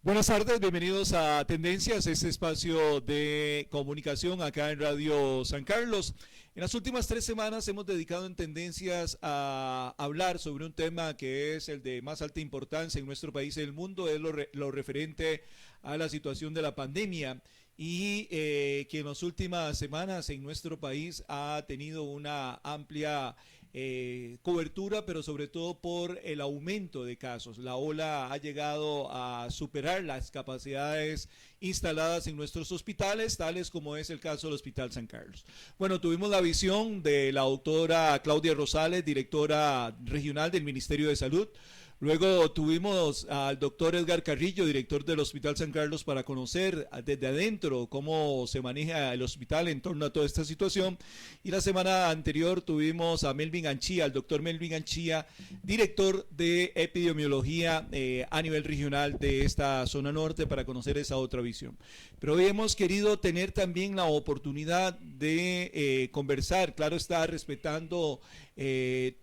Buenas tardes, bienvenidos a Tendencias, este espacio de comunicación acá en Radio San Carlos. En las últimas 3 semanas hemos dedicado en Tendencias a hablar sobre un tema que es el de más alta importancia en nuestro país y en el mundo, es lo referente a la situación de la pandemia y que en las últimas semanas en nuestro país ha tenido una amplia cobertura, pero sobre todo por el aumento de casos. La ola ha llegado a superar las capacidades instaladas en nuestros hospitales, tales como es el caso del Hospital San Carlos. Bueno, tuvimos la visión de la doctora Claudia Rosales, directora regional del Ministerio de Salud. Luego tuvimos al doctor Edgar Carrillo, director del Hospital San Carlos, para conocer desde adentro cómo se maneja el hospital en torno a toda esta situación. Y la semana anterior tuvimos a Melvin Anchía, al doctor Melvin Anchía, director de epidemiología a nivel regional de esta zona norte, para conocer esa otra visión. Pero hoy hemos querido tener también la oportunidad de conversar, claro está, respetando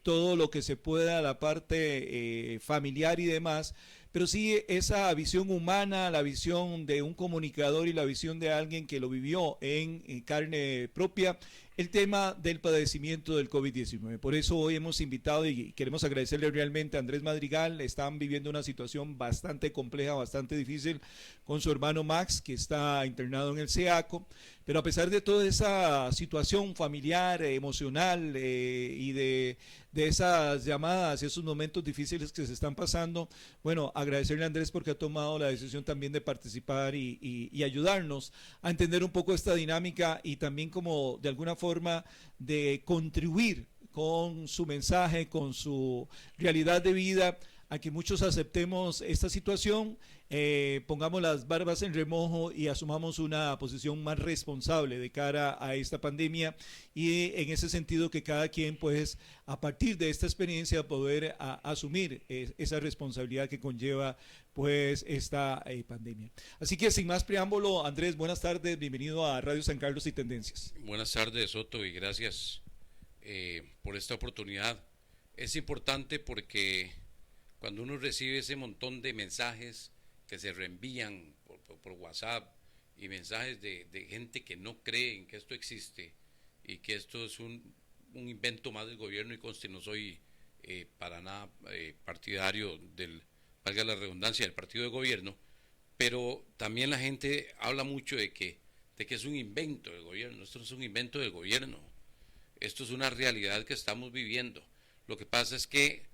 todo lo que se pueda, la parte familiar y demás, pero sí esa visión humana, la visión de un comunicador y la visión de alguien que lo vivió en carne propia, el tema del padecimiento del COVID-19. Por eso hoy hemos invitado y queremos agradecerle realmente a Andrés Madrigal. Están viviendo una situación bastante compleja, bastante difícil con su hermano Max, que está internado en el CEACO, pero a pesar de toda esa situación familiar, emocional y de esas llamadas y esos momentos difíciles que se están pasando, bueno, agradecerle a Andrés porque ha tomado la decisión también de participar y ayudarnos a entender un poco esta dinámica y también como de alguna forma de contribuir con su mensaje, con su realidad de vida, a que muchos aceptemos esta situación, pongamos las barbas en remojo y asumamos una posición más responsable de cara a esta pandemia, y en ese sentido que cada quien pues a partir de esta experiencia poder asumir esa responsabilidad que conlleva pues esta pandemia. Así que sin más preámbulo, Andrés, buenas tardes, bienvenido a Radio San Carlos y Tendencias. Buenas tardes, Soto, y gracias por esta oportunidad. Es importante porque cuando uno recibe ese montón de mensajes que se reenvían por WhatsApp y mensajes de gente que no cree en que esto existe y que esto es un invento más del gobierno, y conste, no soy para nada partidario valga la redundancia, del partido de gobierno, pero también la gente habla mucho de que es un invento del gobierno. Esto no es un invento del gobierno, esto es una realidad que estamos viviendo. Lo que pasa es que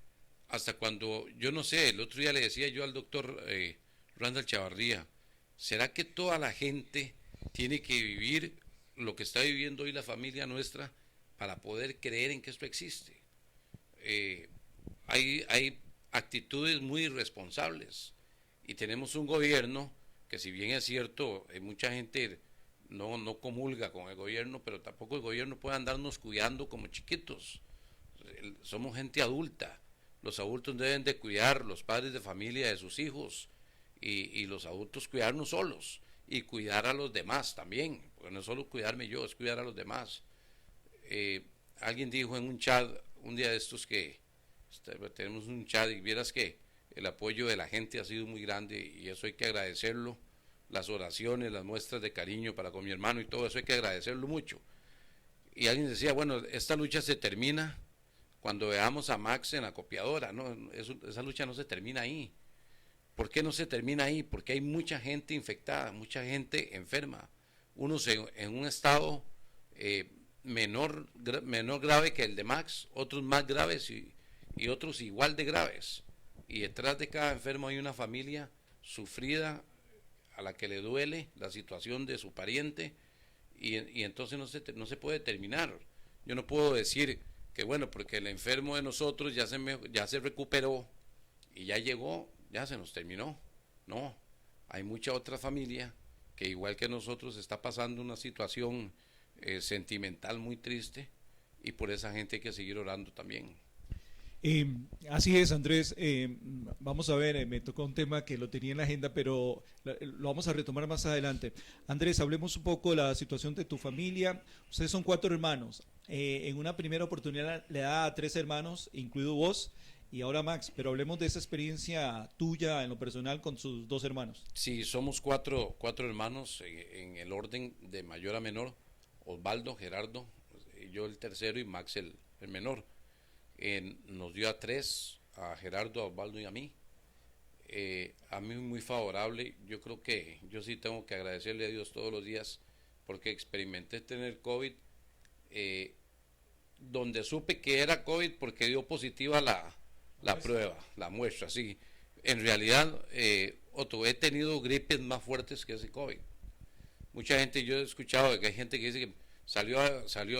hasta cuando, yo no sé, el otro día le decía yo al doctor Randall Chavarría, ¿será que toda la gente tiene que vivir lo que está viviendo hoy la familia nuestra para poder creer en que esto existe? Hay actitudes muy irresponsables y tenemos un gobierno que, si bien es cierto, mucha gente no comulga con el gobierno, pero tampoco el gobierno puede andarnos cuidando como chiquitos. Somos gente adulta. Los adultos deben de cuidar, los padres de familia, de sus hijos, y los adultos cuidarnos solos y cuidar a los demás también, porque no es solo cuidarme yo, es cuidar a los demás. Alguien dijo en un chat un día de estos que tenemos un chat, y vieras que el apoyo de la gente ha sido muy grande y eso hay que agradecerlo. Las oraciones, las muestras de cariño para con mi hermano y todo eso hay que agradecerlo mucho. Y alguien decía, bueno, esta lucha se termina cuando veamos a Max en la copiadora, ¿no? Esa lucha no se termina ahí. ¿Por qué no se termina ahí? Porque hay mucha gente infectada, mucha gente enferma, unos en un estado menor grave que el de Max, otros más graves y otros igual de graves. Y detrás de cada enfermo hay una familia sufrida a la que le duele la situación de su pariente, y entonces no se puede terminar. Yo no puedo decir que bueno, porque el enfermo de nosotros ya se recuperó y ya llegó, ya se nos terminó. No, hay mucha otra familia que igual que nosotros está pasando una situación sentimental muy triste, y por esa gente hay que seguir orando también. Eh, Así es, Andrés. Vamos a ver, me tocó un tema que lo tenía en la agenda, pero lo vamos a retomar más adelante. Andrés, hablemos un poco de la situación de tu familia. Ustedes son 4 hermanos. En una primera oportunidad le da a 3 hermanos, incluido vos. y ahora Max, pero hablemos de esa experiencia tuya en lo personal con sus dos hermanos. Sí, somos cuatro hermanos en el orden de mayor a menor. Osvaldo, Gerardo, yo el tercero y Max el menor. Nos dio a tres, a Gerardo, a Osvaldo y a mí. A mí muy favorable. Yo creo que yo sí tengo que agradecerle a Dios todos los días porque experimenté tener COVID, donde supe que era COVID porque dio positiva la prueba, la muestra, sí. En realidad, Otto, he tenido gripes más fuertes que ese COVID. Mucha gente, yo he escuchado que hay gente que dice que salió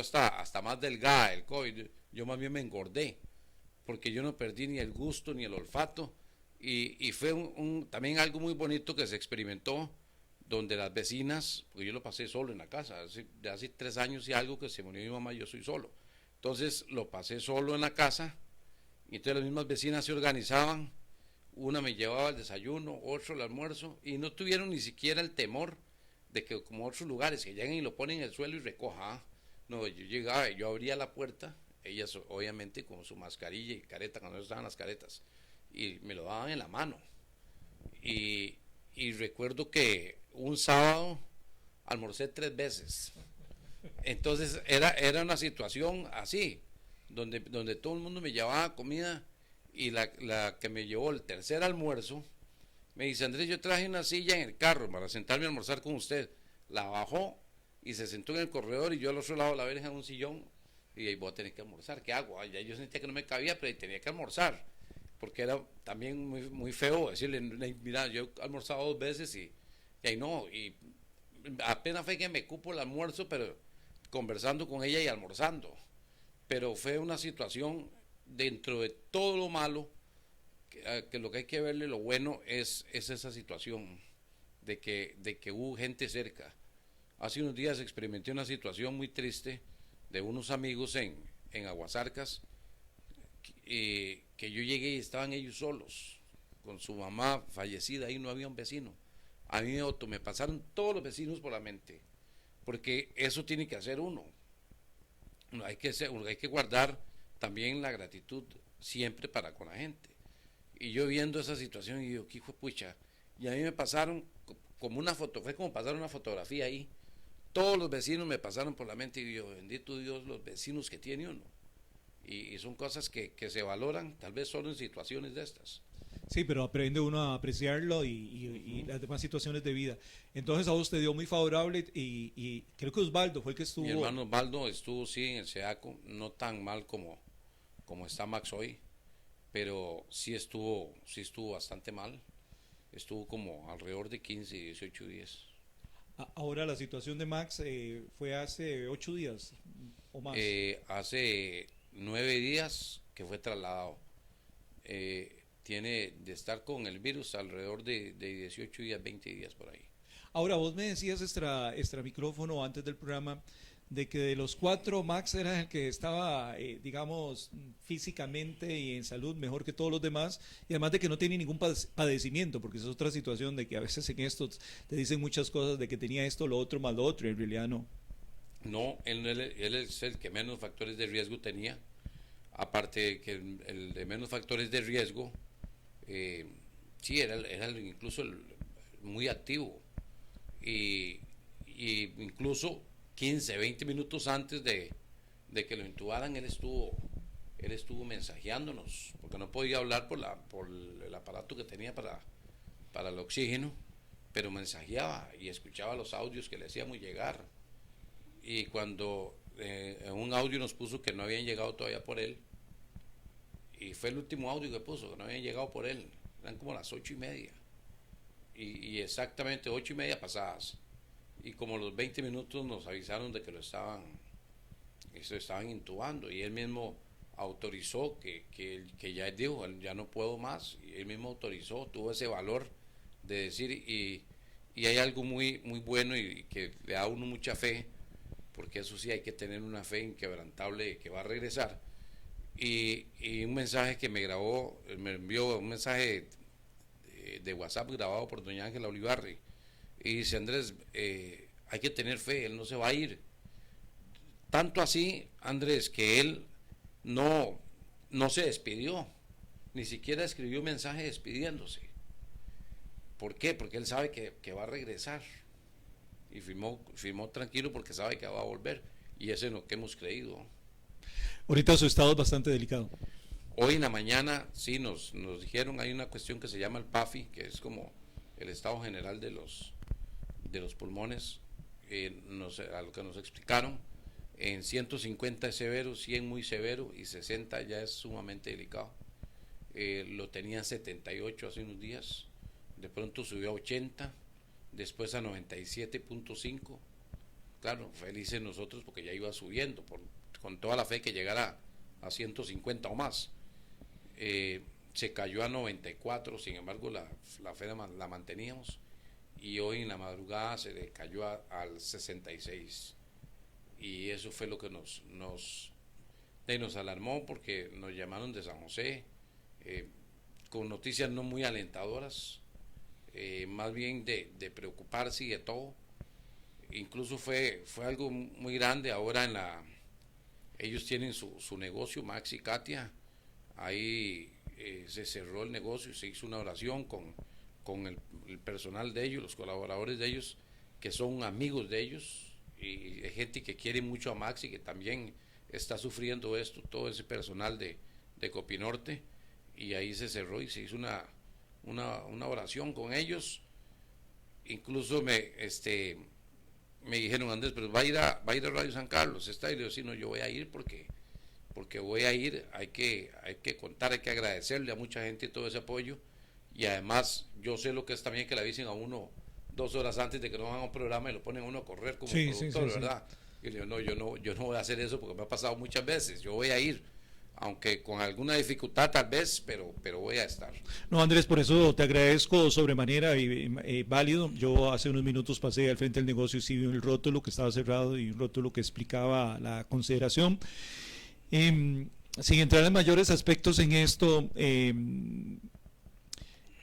hasta más delgada el COVID. Yo más bien me engordé, porque yo no perdí ni el gusto ni el olfato. Y fue también algo muy bonito que se experimentó, donde las vecinas, porque yo lo pasé solo en la casa, de hace 3 años y algo que se murió mi mamá, yo soy solo. Entonces lo pasé solo en la casa, y entonces las mismas vecinas se organizaban, una me llevaba el desayuno, otro el almuerzo, y no tuvieron ni siquiera el temor de que como otros lugares que llegan y lo ponen en el suelo y recoja. No, yo llegaba, yo abría la puerta, ellas obviamente con su mascarilla y careta, cuando no estaban las caretas, y me lo daban en la mano. Y recuerdo que un sábado almorcé 3 veces. Entonces era una situación así, donde todo el mundo me llevaba comida, y la que me llevó el tercer almuerzo me dice: Andrés, yo traje una silla en el carro para sentarme a almorzar con usted. La bajó y se sentó en el corredor, y yo al otro lado de la verja en un sillón, y ahí voy a tener que almorzar. ¿Qué hago? Ya yo sentía que no me cabía, pero tenía que almorzar, porque era también muy, muy feo decirle: mira, yo he almorzado 2 veces y ahí no, y apenas fue que me cupo el almuerzo, pero conversando con ella y almorzando. Pero fue una situación, dentro de todo lo malo, que lo que hay que verle lo bueno es esa situación de que hubo gente cerca. Hace unos días experimenté una situación muy triste de unos amigos en Aguasarcas, que yo llegué y estaban ellos solos, con su mamá fallecida, ahí no había un vecino. A mí me pasaron todos los vecinos por la mente, porque eso tiene que hacer uno. Hay que guardar también la gratitud siempre para con la gente. Y yo viendo esa situación, y digo: ¿qué hijo de pucha? Y a mí me pasaron como una foto, fue como pasar una fotografía ahí. Todos los vecinos me pasaron por la mente, y digo: bendito Dios, los vecinos que tiene uno. Y son cosas que se valoran, tal vez solo en situaciones de estas. Sí, pero aprende uno a apreciarlo y las demás situaciones de vida. Entonces a usted dio muy favorable y creo que Osvaldo fue el que estuvo. Mi hermano Osvaldo estuvo, sí, en el SEACO, no tan mal como está Max hoy, pero sí estuvo bastante mal. Estuvo como alrededor de 15 y 18 días. Ahora la situación de Max fue hace 8 días o más. Hace 9 días que fue trasladado. Tiene de estar con el virus alrededor de 18 días, 20 días por ahí. Ahora, vos me decías extra micrófono antes del programa de que de los 4 Max era el que estaba, digamos, físicamente y en salud mejor que todos los demás, y además de que no tiene ningún padecimiento, porque esa es otra situación de que a veces en estos te dicen muchas cosas de que tenía esto, lo otro, más lo otro, y en realidad no. No, él es el que menos factores de riesgo tenía, aparte de que el de menos factores de riesgo, sí, era incluso muy activo, y incluso 15, 20 minutos antes de que lo intubaran, él estuvo mensajeándonos, porque no podía hablar por el aparato que tenía para el oxígeno, pero mensajeaba y escuchaba los audios que le hacíamos llegar. Y cuando en un audio nos puso que no habían llegado todavía por él, y fue el último audio que puso, que no habían llegado por él, eran como las 8:30, y exactamente 8:30 pasadas, y como los 20 minutos nos avisaron de que lo estaban intubando, y él mismo autorizó que ya dijo: ya no puedo más, y él mismo autorizó, tuvo ese valor de decir, y hay algo muy, muy bueno y que le da a uno mucha fe, porque eso sí, hay que tener una fe inquebrantable que va a regresar. Y un mensaje que me envió un mensaje de WhatsApp grabado por doña Ángela Olivarri, y dice: Andrés, hay que tener fe, él no se va a ir. Tanto así, Andrés, que él no se despidió. ni siquiera escribió un mensaje despidiéndose. ¿Por qué? Porque él sabe que va a regresar. Y firmó tranquilo porque sabe que va a volver. Y eso es lo que hemos creído. Ahorita su estado es bastante delicado. Hoy en la mañana sí nos dijeron, hay una cuestión que se llama el PAFI, que es como el estado general de los pulmones, a lo que nos explicaron, en 150 es severo, 100 muy severo y 60 ya es sumamente delicado. Lo tenía 78 hace unos días, de pronto subió a 80, después a 97.5. Claro, felices nosotros porque ya iba subiendo, con toda la fe que llegara a 150 o más. Se cayó a 94, sin embargo la fe la manteníamos, y hoy en la madrugada se le cayó al 66, y eso fue lo que nos alarmó, porque nos llamaron de San José con noticias no muy alentadoras, más bien de preocuparse y de todo. Incluso fue algo muy grande. Ahora ellos tienen su negocio, Max y Katia, ahí se cerró el negocio y se hizo una oración con el personal de ellos, los colaboradores de ellos, que son amigos de ellos, y gente que quiere mucho a Max y que también está sufriendo esto, todo ese personal de Copinorte, y ahí se cerró y se hizo una oración con ellos. Incluso me dijeron, Andrés, pero va a ir a Radio San Carlos, está ahí. Le digo, sí, no, yo voy a ir porque voy a ir, hay que contar, hay que agradecerle a mucha gente todo ese apoyo, y además yo sé lo que es también que le avisen a uno 2 horas antes de que no hagan un programa y lo ponen a uno a correr como productor, ¿verdad? Sí. Y le digo, no, yo no voy a hacer eso porque me ha pasado muchas veces, yo voy a ir, aunque con alguna dificultad tal vez, pero voy a estar. No, Andrés, por eso te agradezco sobremanera y válido. Yo hace unos minutos pasé al frente del negocio y sí vi el rótulo que estaba cerrado y un rótulo que explicaba la consideración. Sin entrar en mayores aspectos en esto,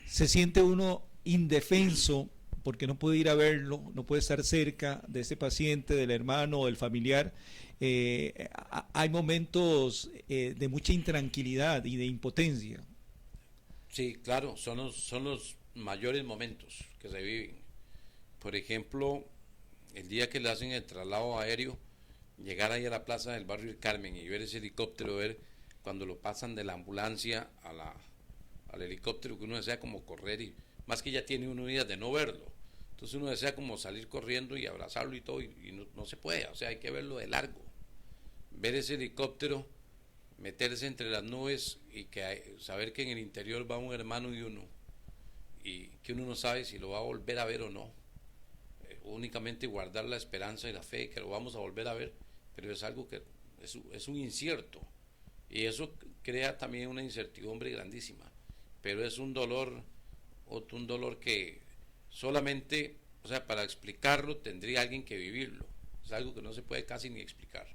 se siente uno indefenso porque no puede ir a verlo, no puede estar cerca de ese paciente, del hermano o del familiar. Hay momentos de mucha intranquilidad y de impotencia. Sí, claro, son los mayores momentos que se viven. Por ejemplo, el día que le hacen el traslado aéreo, llegar ahí a la plaza del barrio del Carmen y ver ese helicóptero, ver cuando lo pasan de la ambulancia al helicóptero, que uno desea como correr, y más que ya tiene uno días de no verlo, entonces uno desea como salir corriendo y abrazarlo y todo, y no se puede, o sea, hay que verlo de largo, ver ese helicóptero meterse entre las nubes y saber que en el interior va un hermano de uno y que uno no sabe si lo va a volver a ver o no. Únicamente guardar la esperanza y la fe de que lo vamos a volver a ver, pero es algo que es un incierto, y eso crea también una incertidumbre grandísima, pero es un dolor que solamente, o sea, para explicarlo tendría alguien que vivirlo, es algo que no se puede casi ni explicar.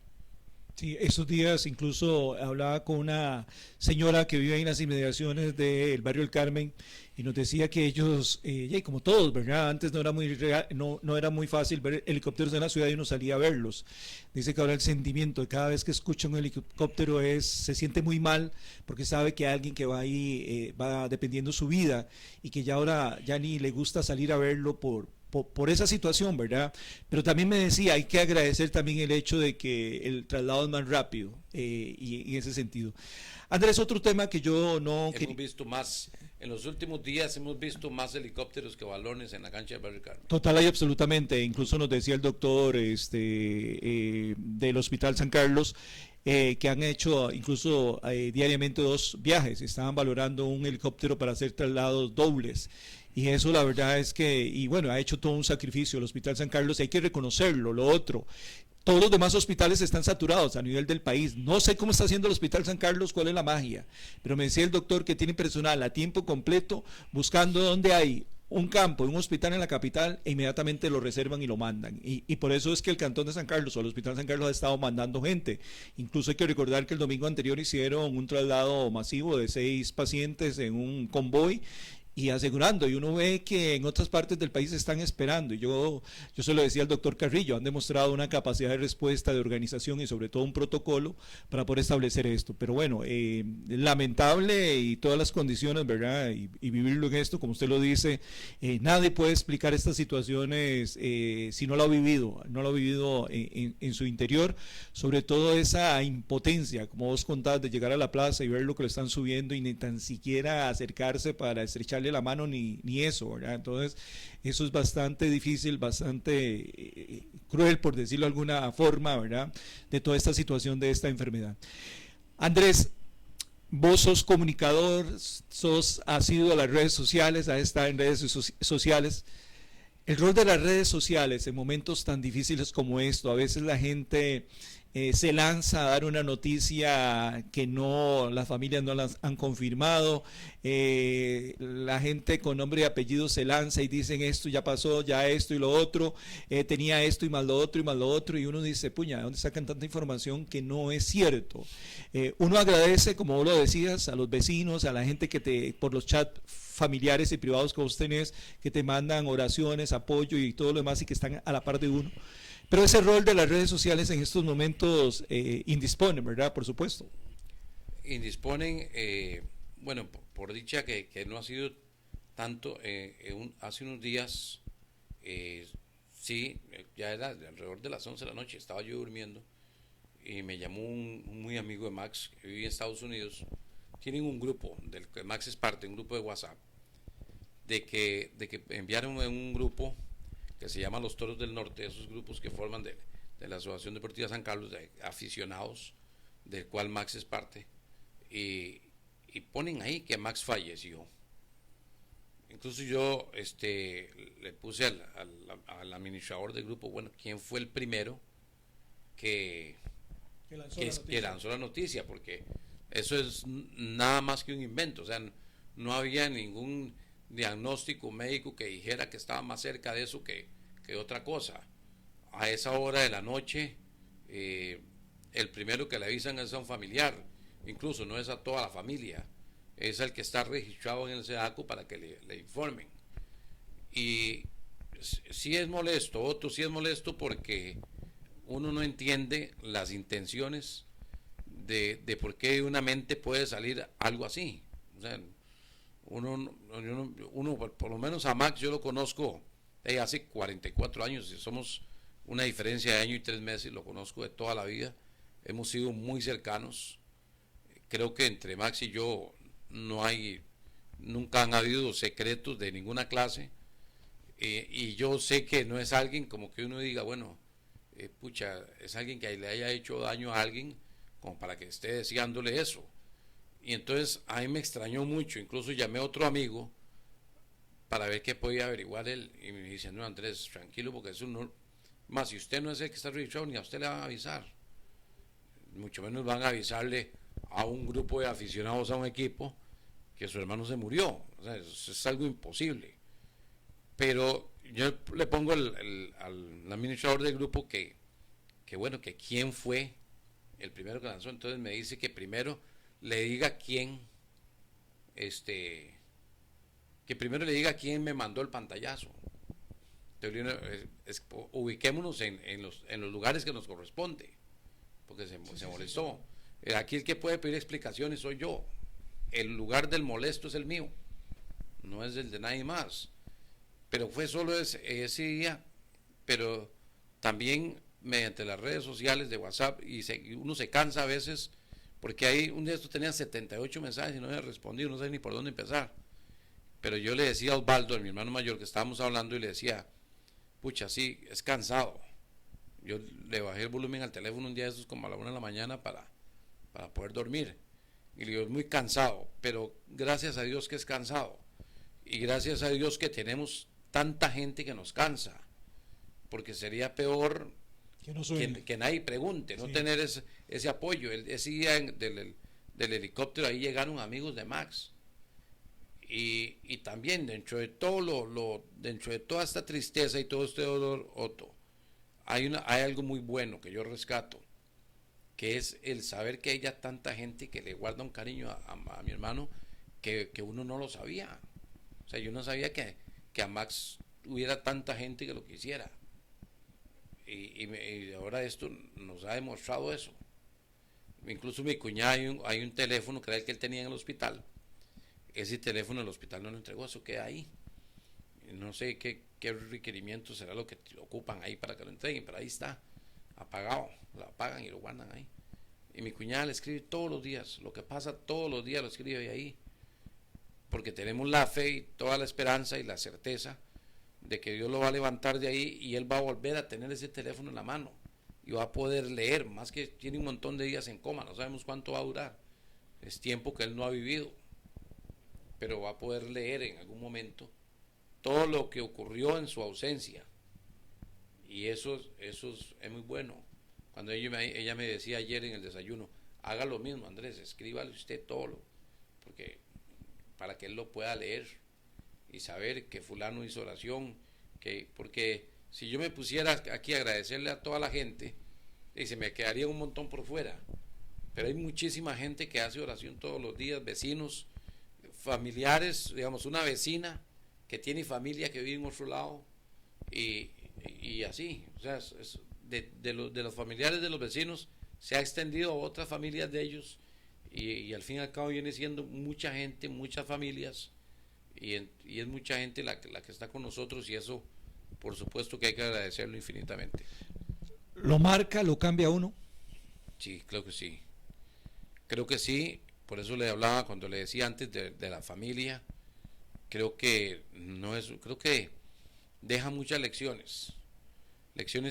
Sí, estos días incluso hablaba con una señora que vive en las inmediaciones del barrio El Carmen y nos decía que ellos, como todos, ¿verdad? Antes no era muy fácil ver helicópteros en la ciudad y uno salía a verlos. Dice que ahora el sentimiento de cada vez que escucha un helicóptero se siente muy mal porque sabe que alguien que va ahí va dependiendo su vida y que ya ahora ya ni le gusta salir a verlo por esa situación, ¿verdad? Pero también me decía, hay que agradecer también el hecho de que el traslado es más rápido y en ese sentido. Andrés, otro tema que yo no... Hemos visto más, en los últimos días hemos visto más helicópteros que balones en la cancha del barrio Carmen. Total y absolutamente, incluso nos decía el doctor del Hospital San Carlos, que han hecho incluso diariamente 2 viajes, estaban valorando un helicóptero para hacer traslados dobles. Y eso la verdad es que, y bueno, ha hecho todo un sacrificio el Hospital San Carlos, y hay que reconocerlo. Lo otro, todos los demás hospitales están saturados a nivel del país. No sé cómo está haciendo el Hospital San Carlos, cuál es la magia, pero me decía el doctor que tiene personal a tiempo completo buscando dónde hay un campo, un hospital en la capital, e inmediatamente lo reservan y lo mandan. Y por eso es que el Cantón de San Carlos o el Hospital San Carlos ha estado mandando gente. Incluso hay que recordar que el domingo anterior hicieron un traslado masivo de 6 pacientes en un convoy, y asegurando, y uno ve que en otras partes del país están esperando, y yo se lo decía al doctor Carrillo, han demostrado una capacidad de respuesta, de organización y sobre todo un protocolo para poder establecer esto, pero bueno, lamentable y todas las condiciones, ¿verdad? Y vivirlo en esto, como usted lo dice, nadie puede explicar estas situaciones si no lo ha vivido, en su interior, sobre todo esa impotencia, como vos contás, de llegar a la plaza y ver lo que le están subiendo y ni tan siquiera acercarse para estrecharle la mano ni eso, ¿verdad? Entonces, eso es bastante difícil, bastante cruel, por decirlo de alguna forma, ¿verdad? De toda esta situación de esta enfermedad. Andrés, vos sos comunicador, has ido a las redes sociales, has estado en redes sociales. El rol de las redes sociales en momentos tan difíciles como esto, a veces la gente se lanza a dar una noticia que no, las familias no las han confirmado, la gente con nombre y apellido se lanza y dicen esto ya pasó, ya esto y lo otro, tenía esto y más lo otro y más lo otro, y uno dice, puña, ¿de dónde sacan tanta información que no es cierto? Uno agradece, como vos lo decías, a los vecinos, a la gente que por los chats familiares y privados que vos tenés, que te mandan oraciones, apoyo y todo lo demás y que están a la par de uno. Pero ese rol de las redes sociales en estos momentos indisponen, ¿verdad? Por supuesto. Indisponen, bueno, por dicha que no ha sido tanto, hace unos días, sí, ya era alrededor de las 11 de la noche, estaba yo durmiendo y me llamó un muy amigo de Max, que vive en Estados Unidos. Tienen un grupo, del que Max es parte, un grupo de WhatsApp, de que enviaron en un grupo que se llama Los Toros del Norte, esos grupos que forman de la Asociación Deportiva San Carlos, de aficionados, del cual Max es parte, y ponen ahí que Max falleció. Incluso yo le puse al administrador del grupo, bueno, ¿quién fue el primero que lanzó la noticia? Porque eso es nada más que un invento, o sea, no había ningún diagnóstico médico que dijera que estaba más cerca de eso que otra cosa. A esa hora de la noche, el primero que le avisan es a un familiar, incluso no es a toda la familia, es el que está registrado en el SEDACO para que le informen. Y sí es molesto, Otto, sí es molesto porque uno no entiende las intenciones de por qué una mente puede salir algo así. O sea, uno por lo menos a Max yo lo conozco hace 44 años, y somos una diferencia de año y 3 meses, lo conozco de toda la vida, hemos sido muy cercanos, creo que entre Max y yo nunca han habido secretos de ninguna clase, y yo sé que no es alguien como que uno diga, bueno, pucha, es alguien que le haya hecho daño a alguien como para que esté deseándole eso. Y entonces a mí me extrañó mucho, incluso llamé a otro amigo para ver qué podía averiguar él, y me dice, no, Andrés, tranquilo, porque eso no, más si usted no es el que está registrado, ni a usted le van a avisar, mucho menos van a avisarle a un grupo de aficionados a un equipo que su hermano se murió. O sea, eso es algo imposible. Pero yo le pongo al administrador del grupo que bueno, que quién fue el primero que lanzó. Entonces me dice que primero le diga quién, que primero le diga quién me mandó el pantallazo. Entonces, ubiquémonos en los lugares que nos corresponde, porque se molestó. Aquí el que puede pedir explicaciones soy yo. El lugar del molesto es el mío, no es el de nadie más. Pero fue solo ese día, pero también mediante las redes sociales de WhatsApp, y uno se cansa a veces, porque ahí un día esto tenía 78 mensajes y no había respondido, no sé ni por dónde empezar. Pero yo le decía a Osvaldo, a mi hermano mayor, que estábamos hablando, y le decía, pucha, sí, es cansado. Yo le bajé el volumen al teléfono un día de esos como a la 1 de la mañana para poder dormir. Y le digo, es muy cansado, pero gracias a Dios que es cansado. Y gracias a Dios que tenemos tanta gente que nos cansa. Porque sería peor que nadie pregunte, no tener ese apoyo. Ese día del helicóptero ahí llegaron amigos de Max. Y también dentro de todo dentro de toda esta tristeza y todo este dolor, Otto, hay algo muy bueno que yo rescato, que es el saber que hay ya tanta gente que le guarda un cariño a mi hermano que uno no lo sabía. O sea, yo no sabía que a Max hubiera tanta gente que lo quisiera. Y ahora esto nos ha demostrado eso. Incluso mi cuñada, hay un teléfono que era el que él tenía en el hospital. Ese teléfono el hospital no lo entregó, eso queda ahí. No sé qué requerimiento será lo que ocupan ahí para que lo entreguen, pero ahí está, apagado, lo apagan y lo guardan ahí. Y mi cuñada le escribe todos los días, lo que pasa todos los días lo escribe ahí, porque tenemos la fe y toda la esperanza y la certeza de que Dios lo va a levantar de ahí y él va a volver a tener ese teléfono en la mano y va a poder leer, más que tiene un montón de días en coma, no sabemos cuánto va a durar, es tiempo que él no ha vivido, pero va a poder leer en algún momento todo lo que ocurrió en su ausencia, y eso es muy bueno. Cuando ella me decía ayer en el desayuno, haga lo mismo, Andrés, escríbale usted todo, porque para que él lo pueda leer y saber que fulano hizo oración, porque si yo me pusiera aquí a agradecerle a toda la gente, y se me quedaría un montón por fuera, pero hay muchísima gente que hace oración todos los días, vecinos, familiares, digamos, una vecina que tiene familia que vive en otro lado, y así, o sea, de los familiares de los vecinos se ha extendido a otras familias de ellos, y al fin y al cabo viene siendo mucha gente, muchas familias, y es mucha gente la que está con nosotros, y eso por supuesto que hay que agradecerlo infinitamente. ¿Lo marca, lo cambia uno? Sí, creo que sí, por eso le hablaba cuando le decía antes de la familia. Creo que no es, creo que deja muchas lecciones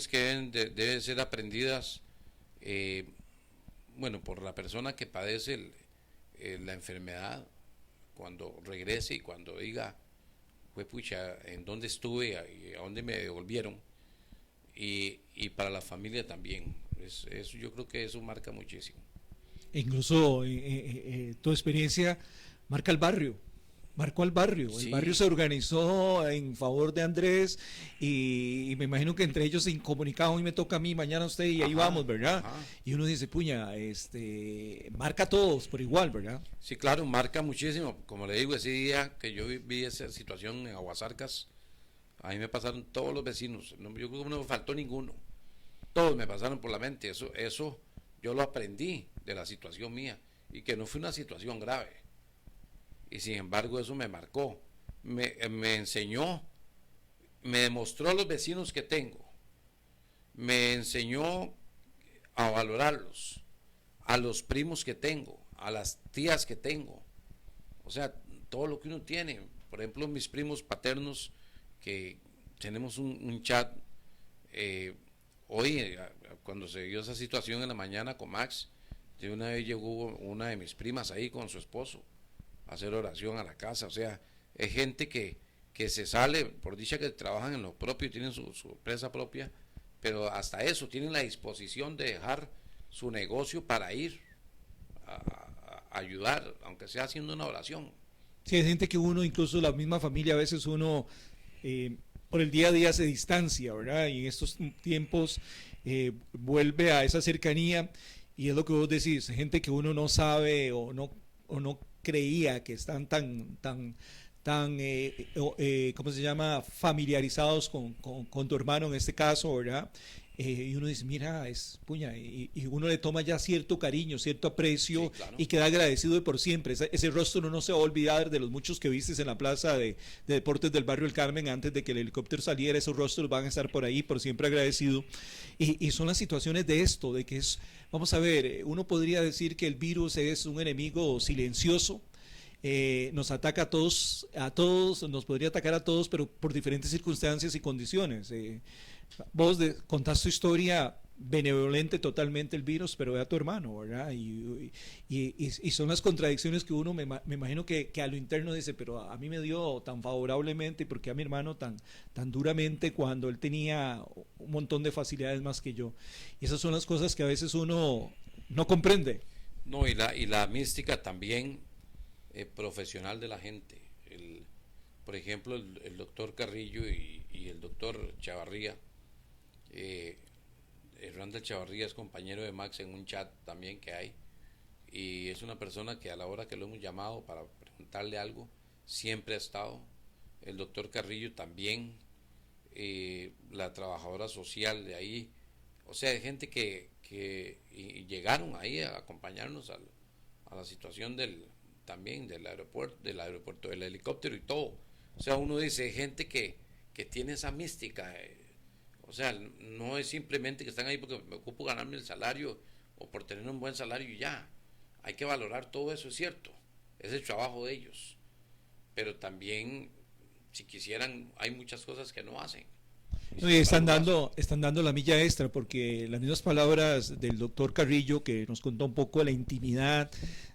que deben ser aprendidas, eh, bueno, por la persona que padece la enfermedad, cuando regrese y cuando diga, fue pucha, ¿en dónde estuve y a dónde me devolvieron? Y para la familia también. Yo creo que eso marca muchísimo. E incluso tu experiencia marca el barrio. Marcó al barrio. El barrio Sí, se organizó en favor de Andrés y me imagino que entre ellos se comunicaban, hoy me toca a mí, mañana a usted y ahí vamos, ajá, ¿verdad? ajá. Y uno dice, puña, marca a todos por igual, ¿verdad? Sí, claro, marca muchísimo. Como le digo, ese día que yo vi esa situación en Aguasarcas, a mí me pasaron todos los vecinos. Yo creo que no me faltó ninguno. Todos me pasaron por la mente. Eso yo lo aprendí de la situación mía. Y que no fue una situación grave. Y sin embargo eso me marcó. Me enseñó, me demostró los vecinos que tengo. Me enseñó a valorarlos. A los primos que tengo. A las tías que tengo. O sea, todo lo que uno tiene. Por ejemplo, mis primos paternos, que tenemos un chat. eh, Hoy, cuando se dio esa situación en la mañana con Max, de una vez llegó una de mis primas ahí con su esposo a hacer oración a la casa. O sea, es gente que se sale, por dicha que trabajan en lo propio y tienen su empresa propia, pero hasta eso tienen la disposición de dejar su negocio para ir a ayudar, aunque sea haciendo una oración. Sí, hay gente que uno, incluso la misma familia, a veces uno por el día a día se distancia, ¿verdad? Y en estos tiempos vuelve a esa cercanía y es lo que vos decís, gente que uno no sabe o no creía que están ¿cómo se llama? Familiarizados con tu hermano en este caso, ¿verdad? Y uno dice, mira, es puña, y uno le toma ya cierto cariño, cierto Sí, aprecio claro. y queda agradecido de por siempre. Ese rostro no se va a olvidar de los muchos que vistes en la plaza de deportes del barrio El Carmen antes de que el helicóptero saliera. Esos rostros van a estar por ahí, por siempre agradecido. Y son las situaciones de esto, de que es, vamos a ver, uno podría decir que el virus es un enemigo silencioso, nos ataca a todos, nos podría atacar a todos, pero por diferentes circunstancias y condiciones. Vos contás tu historia benevolente totalmente el virus, pero ve a tu hermano, ¿verdad? Y son las contradicciones que uno me imagino que a lo interno dice, pero a mí me dio tan favorablemente, porque a mi hermano tan duramente cuando él tenía un montón de facilidades más que yo. Y esas son las cosas que a veces uno no comprende. No, y la mística también profesional de la gente. Por ejemplo, el doctor Carrillo y el doctor Chavarría. Eh, Randall Chavarría es compañero de Max en un chat también que hay. Y es una persona que a la hora que lo hemos llamado para preguntarle algo, siempre ha estado. el doctor Carrillo también, la trabajadora social de ahí, o sea, hay gente que y llegaron ahí a acompañarnos a la situación también del aeropuerto, del helicóptero y todo. O sea, uno dice, gente que tiene esa mística, o sea, no es simplemente que están ahí porque me ocupo ganarme el salario o por tener un buen salario y ya. Hay que valorar todo eso, es cierto, es el trabajo de ellos, pero también, si quisieran, hay muchas cosas que no hacen. No, y están dando la milla extra, porque las mismas palabras del doctor Carrillo, que nos contó un poco de la intimidad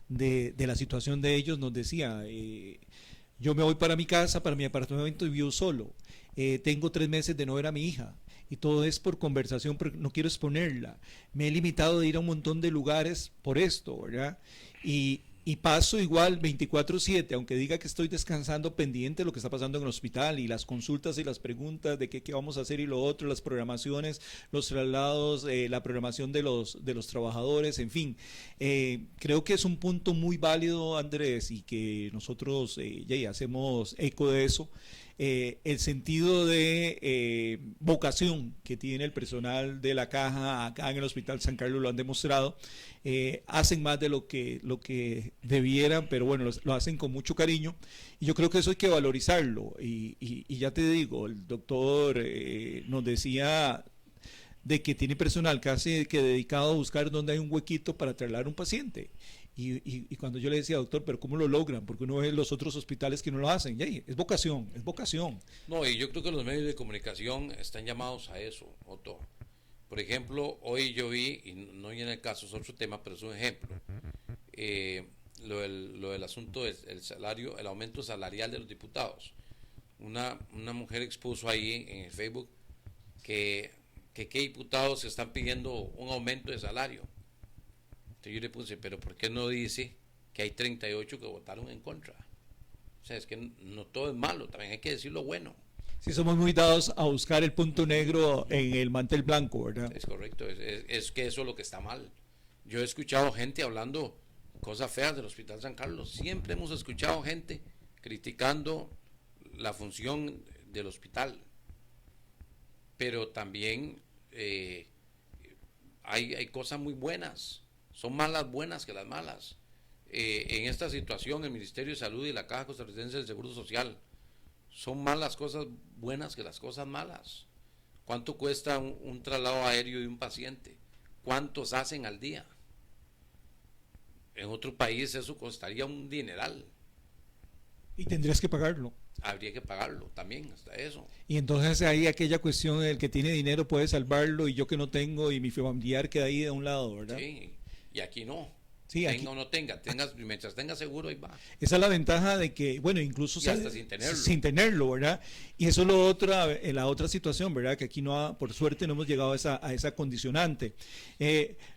de la situación de ellos, nos decía, yo me voy para mi casa, para mi apartamento y vivo solo, tengo 3 meses de no ver a mi hija, y todo es por conversación, porque no quiero exponerla, me he limitado de ir a un montón de lugares por esto, ¿verdad? Y paso igual 24/7, aunque diga que estoy descansando, pendiente de lo que está pasando en el hospital y las consultas y las preguntas de qué vamos a hacer y lo otro, las programaciones, los traslados, la programación de los trabajadores, en fin. Creo que es un punto muy válido, Andrés, y que nosotros ya hacemos eco de eso. El sentido de vocación que tiene el personal de la caja acá en el Hospital San Carlos lo han demostrado. Hacen más de lo que debieran, pero bueno, lo hacen con mucho cariño y yo creo que eso hay que valorizarlo. Y ya te digo, el doctor nos decía de que tiene personal casi que dedicado a buscar dónde hay un huequito para trasladar un paciente. Y cuando yo le decía, doctor, pero ¿cómo lo logran? Porque uno ve los otros hospitales que no lo hacen. Es vocación, es vocación. No, y yo creo que los medios de comunicación están llamados a eso, Otto. Por ejemplo, hoy yo vi, y no viene el caso, es otro tema, pero es un ejemplo, lo del asunto del salario, el aumento salarial de los diputados. Una mujer expuso ahí en el Facebook que qué diputados están pidiendo un aumento de salario. Entonces yo le puse, pero ¿por qué no dice que hay 38 que votaron en contra? O sea, es que no todo es malo, también hay que decir lo bueno. Sí, somos muy dados a buscar el punto negro en el mantel blanco, ¿verdad? Es correcto, es que eso es lo que está mal. Yo he escuchado gente hablando cosas feas del Hospital San Carlos. Siempre hemos escuchado gente criticando la función del hospital. Pero también hay cosas muy buenas. Son más las buenas que las malas. En esta situación, el Ministerio de Salud y la Caja Costarricense del Seguro Social son más las cosas buenas que las cosas malas. ¿Cuánto cuesta un traslado aéreo de un paciente? ¿Cuántos hacen al día? En otro país eso costaría un dineral. Y tendrías que pagarlo. Habría que pagarlo también, hasta eso. Y entonces ahí aquella cuestión, el que tiene dinero puede salvarlo y yo que no tengo y mi familiar queda ahí de un lado, ¿verdad? Sí, y aquí no. Sí, tenga aquí, o no tenga, mientras tenga seguro, ahí va. esa es la ventaja de que, bueno, incluso hasta sin tenerlo. Sin tenerlo, ¿verdad? Y eso es la otra situación, ¿verdad? Que aquí por suerte no hemos llegado a esa condicionante.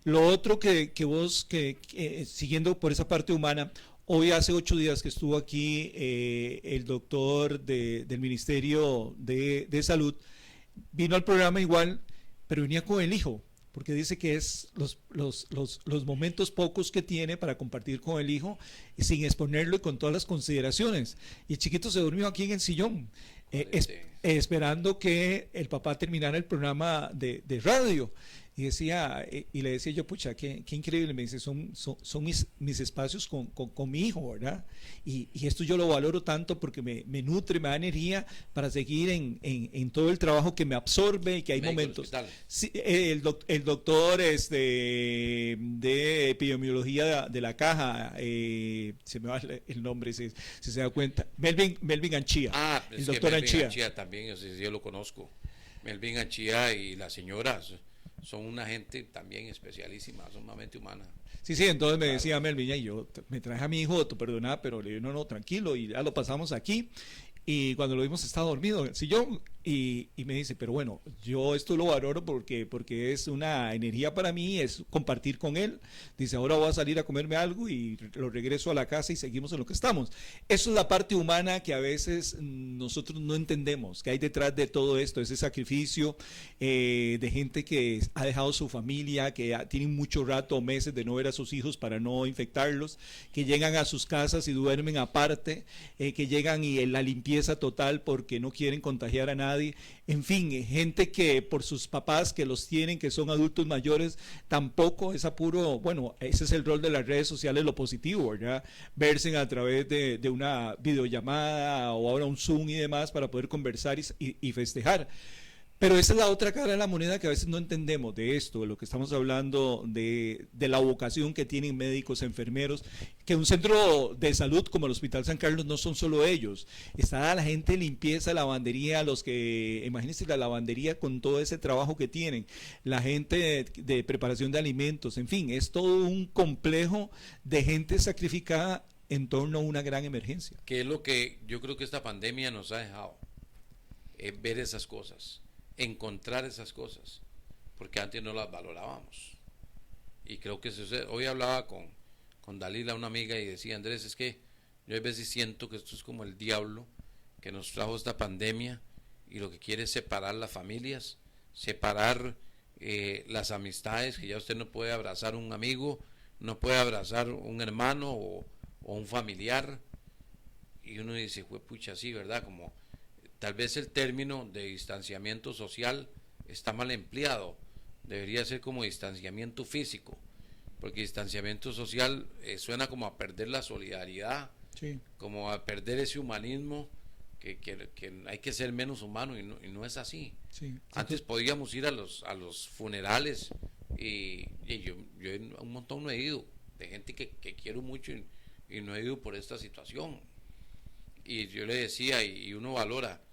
Lo otro que vos, siguiendo por esa parte humana, hoy hace 8 días que estuvo aquí el doctor del Ministerio de Salud, vino al programa igual, pero venía con el hijo, porque dice que es los momentos pocos que tiene para compartir con el hijo sin exponerlo y con todas las consideraciones. Y el chiquito se durmió aquí en el sillón, esperando que el papá terminara el programa de radio. Y le decía yo, pucha, qué increíble. Me dice, son mis espacios con mi hijo, ¿verdad? Y esto yo lo valoro tanto porque me nutre, me da energía para seguir en todo el trabajo que me absorbe y que hay momentos. Sí, el doctor de epidemiología de la caja, se me va el nombre, si se da cuenta, Melvin Anchía. El doctor Anchía también, yo lo conozco. Melvin Anchía y la señora son una gente también especialísima, son una mente humana. Sí, entonces me decía Melvin, y yo me traje a mi hijo, perdona, pero le digo, no, tranquilo, y ya lo pasamos aquí, y cuando lo vimos estaba dormido en el sillón, Y me dice, pero bueno, yo esto lo valoro porque es una energía para mí, es compartir con él. Dice, ahora voy a salir a comerme algo y lo regreso a la casa y seguimos en lo que estamos. Eso es la parte humana que a veces nosotros no entendemos, que hay detrás de todo esto, ese sacrificio de gente que ha dejado su familia, que tienen mucho rato, meses de no ver a sus hijos para no infectarlos, que llegan a sus casas y duermen aparte, que llegan y en la limpieza total porque no quieren contagiar a nadie. En fin, gente que por sus papás que los tienen, que son adultos mayores, tampoco es apuro. Bueno, ese es el rol de las redes sociales, lo positivo, ¿verdad? Verse a través de una videollamada o ahora un Zoom y demás para poder conversar y festejar. Pero esa es la otra cara de la moneda que a veces no entendemos de esto, de lo que estamos hablando, de la vocación que tienen médicos, enfermeros, que un centro de salud como el Hospital San Carlos no son solo ellos, está la gente de limpieza, lavandería, los que, imagínense la lavandería con todo ese trabajo que tienen, la gente de preparación de alimentos, en fin, es todo un complejo de gente sacrificada en torno a una gran emergencia. Que es lo que yo creo que esta pandemia nos ha dejado, ver esas cosas, encontrar esas cosas, porque antes no las valorábamos. Y creo que hoy hablaba con Dalila, una amiga, y decía, Andrés, es que yo a veces siento que esto es como el diablo que nos trajo esta pandemia y lo que quiere es separar las familias, separar las amistades, que ya usted no puede abrazar un amigo, no puede abrazar un hermano o un familiar, y uno dice, pucha, sí, ¿verdad? Como tal vez el término de distanciamiento social está mal empleado, debería ser como distanciamiento físico, porque distanciamiento social suena como a perder la solidaridad, sí, como a perder ese humanismo, que hay que ser menos humano y no es así. Sí. Antes podíamos ir a los funerales y yo un montón no he ido, de gente que quiero mucho y no he ido por esta situación. Y yo le decía, y uno valora,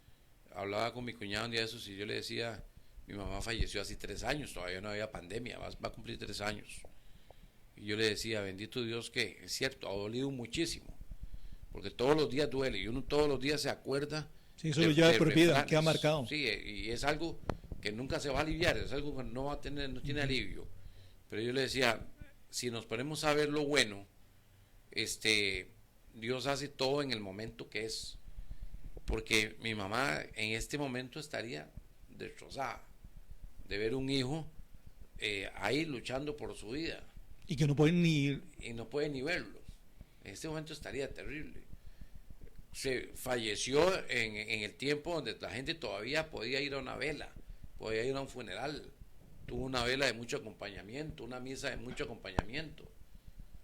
hablaba con mi cuñado un día de esos y yo le decía, mi mamá falleció hace 3 años, todavía no había pandemia, va a cumplir 3 años. Y yo le decía, bendito Dios que es cierto, ha dolido muchísimo, porque todos los días duele y uno todos los días se acuerda. Sí, eso lo lleva por vida, queda marcado. Sí, y es algo que nunca se va a aliviar, es algo que no va a tener, no tiene alivio. Pero yo le decía, si nos ponemos a ver lo bueno, Dios hace todo en el momento que es. Porque mi mamá en este momento estaría destrozada de ver un hijo ahí luchando por su vida. Y que no pueden ni ir. Y no puede ni verlo. En este momento estaría terrible. Se falleció en el tiempo donde la gente todavía podía ir a una vela, podía ir a un funeral. Tuvo una vela de mucho acompañamiento, una misa de mucho acompañamiento.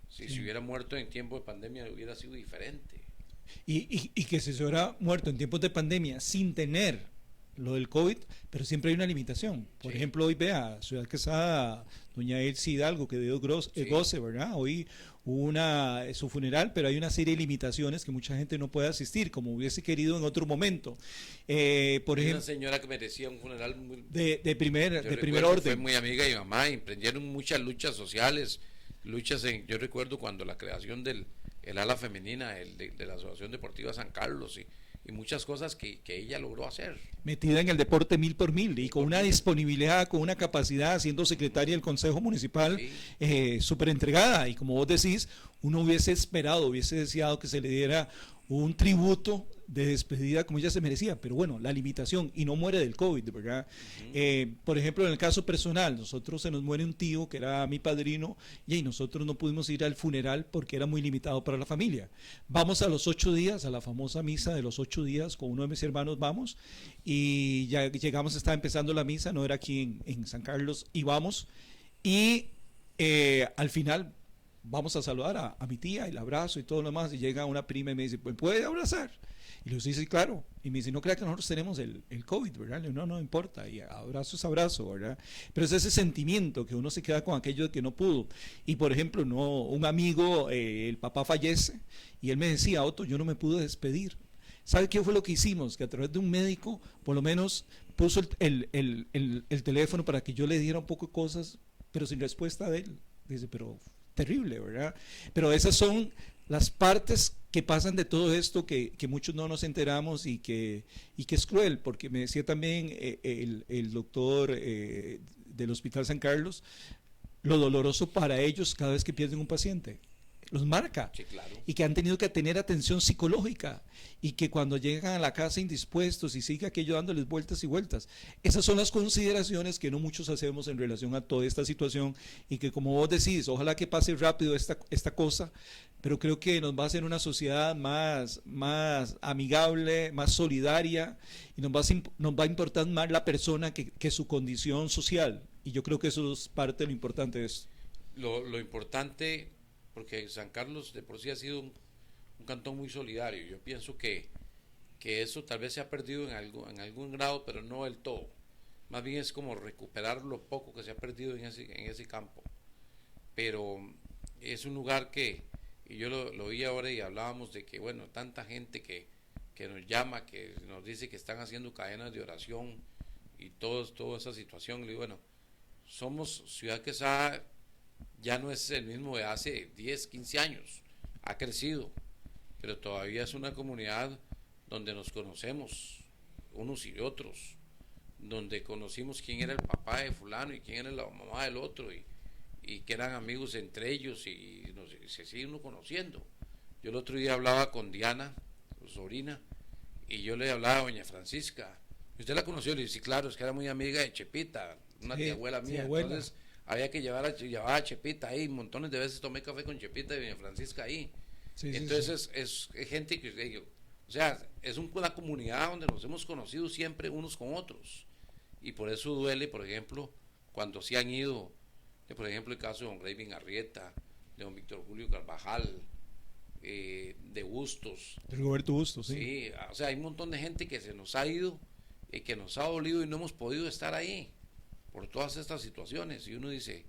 Si se hubiera muerto en tiempo de pandemia hubiera sido diferente. Y que si se hubiera muerto en tiempos de pandemia sin tener lo del COVID, pero siempre hay una limitación. Por ejemplo, hoy vea, Ciudad Quesada, doña Elsie Hidalgo, que dio goce, ¿verdad? Hoy hubo su funeral, pero hay una serie de limitaciones que mucha gente no puede asistir, como hubiese querido en otro momento. Por ejemplo, una señora que merecía un funeral muy, de primer orden. Fue muy amiga de mi mamá, y emprendieron muchas luchas sociales, yo recuerdo cuando la creación del ala femenina, de la Asociación Deportiva San Carlos, y muchas cosas que ella logró hacer. Metida en el deporte 1000 por 1000 y con una disponibilidad, con una capacidad, siendo secretaria del Consejo Municipal, súper entregada. Y como vos decís, uno hubiese esperado, hubiese deseado que se le diera un tributo de despedida como ella se merecía, pero bueno, la limitación, y no muere del COVID, ¿verdad? Por ejemplo, en el caso personal, nosotros se nos muere un tío que era mi padrino y nosotros no pudimos ir al funeral porque era muy limitado para la familia. Vamos a los 8 días, a la famosa misa de los 8 días, con uno de mis hermanos vamos, y ya llegamos, estaba empezando la misa, no era aquí en San Carlos, y vamos, y al final vamos a saludar a mi tía, y el abrazo y todo lo demás, y llega una prima y me dice, ¿me puede abrazar? Y le digo, sí, claro. Y me dice, no crea que nosotros tenemos el COVID, ¿verdad? Le digo, no importa. Y abrazo es abrazo, ¿verdad? Pero es ese sentimiento que uno se queda con aquello de que no pudo. Y por ejemplo, un amigo, el papá fallece, y él me decía, Otto, yo no me pude despedir. ¿Sabe qué fue lo que hicimos? Que a través de un médico, por lo menos, puso el teléfono para que yo le diera un poco de cosas, pero sin respuesta de él. Dice, pero terrible, ¿verdad? Pero esas son las partes que pasan de todo esto que muchos no nos enteramos y que es cruel, porque me decía también el doctor del Hospital San Carlos, lo doloroso para ellos cada vez que pierden un paciente. Los marca. Sí, claro. Y que han tenido que tener atención psicológica y que cuando llegan a la casa indispuestos y sigue aquello dándoles vueltas y vueltas. Esas son las consideraciones que no muchos hacemos en relación a toda esta situación y que, como vos decís, ojalá que pase rápido esta cosa, pero creo que nos va a hacer una sociedad más amigable, más solidaria, y nos va a importar más la persona que su condición social. Y yo creo que eso es parte de lo importante de esto. Lo importante, porque San Carlos de por sí ha sido un cantón muy solidario. Yo pienso que eso tal vez se ha perdido en algún grado, pero no del todo. Más bien es como recuperar lo poco que se ha perdido en ese campo. Pero es un lugar y yo lo vi ahora y hablábamos de que, bueno, tanta gente que nos llama, que nos dice que están haciendo cadenas de oración y toda esa situación. Le digo, bueno, somos Ciudad Quesada, ya no es el mismo de hace 10, 15 años, ha crecido, pero todavía es una comunidad donde nos conocemos unos y otros, donde conocimos quién era el papá de fulano y quién era la mamá del otro, y que eran amigos entre ellos, y se sigue uno conociendo. Yo el otro día hablaba con Diana, su sobrina, y yo le hablaba a doña Francisca. ¿Usted la conoció? Le dije, sí, claro, es que era muy amiga de Chepita, una tía abuela mía. Entonces había que llevar a Chepita ahí, montones de veces tomé café con Chepita y doña Francisca ahí. Sí, entonces sí. Es gente que, o sea, es una comunidad donde nos hemos conocido siempre unos con otros, y por eso duele, por ejemplo, cuando se han ido, por ejemplo, el caso de don Graving Arrieta, de don Víctor Julio Carvajal, de Bustos. De Roberto Bustos, sí. Sí, o sea, hay un montón de gente que se nos ha ido, que nos ha dolido y no hemos podido estar ahí por todas estas situaciones, y uno dice,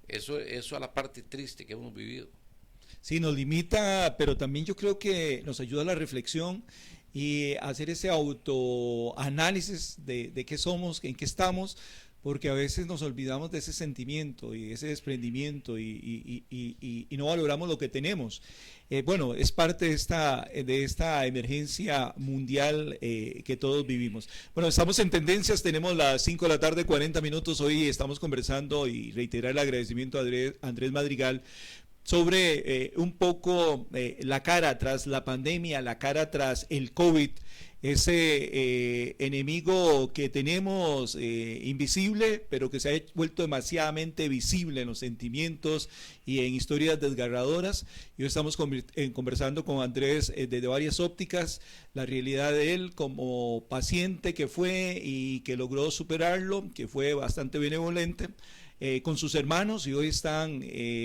eso a la parte triste que hemos vivido. Sí, nos limita, pero también yo creo que nos ayuda a la reflexión y a hacer ese autoanálisis de qué somos, en qué estamos, porque a veces nos olvidamos de ese sentimiento y ese desprendimiento y no valoramos lo que tenemos. Bueno, es parte de esta emergencia mundial que todos vivimos. Bueno, estamos en Tendencias, tenemos las 5 de la tarde, 40 minutos. Hoy estamos conversando y reiterar el agradecimiento a Andrés Madrigal sobre un poco la cara tras la pandemia, la cara tras el COVID, ese enemigo que tenemos invisible, pero que se ha vuelto demasiadamente visible en los sentimientos y en historias desgarradoras. Y hoy estamos conversando con Andrés desde varias ópticas, la realidad de él como paciente que fue y que logró superarlo, que fue bastante benevolente, con sus hermanos, y hoy están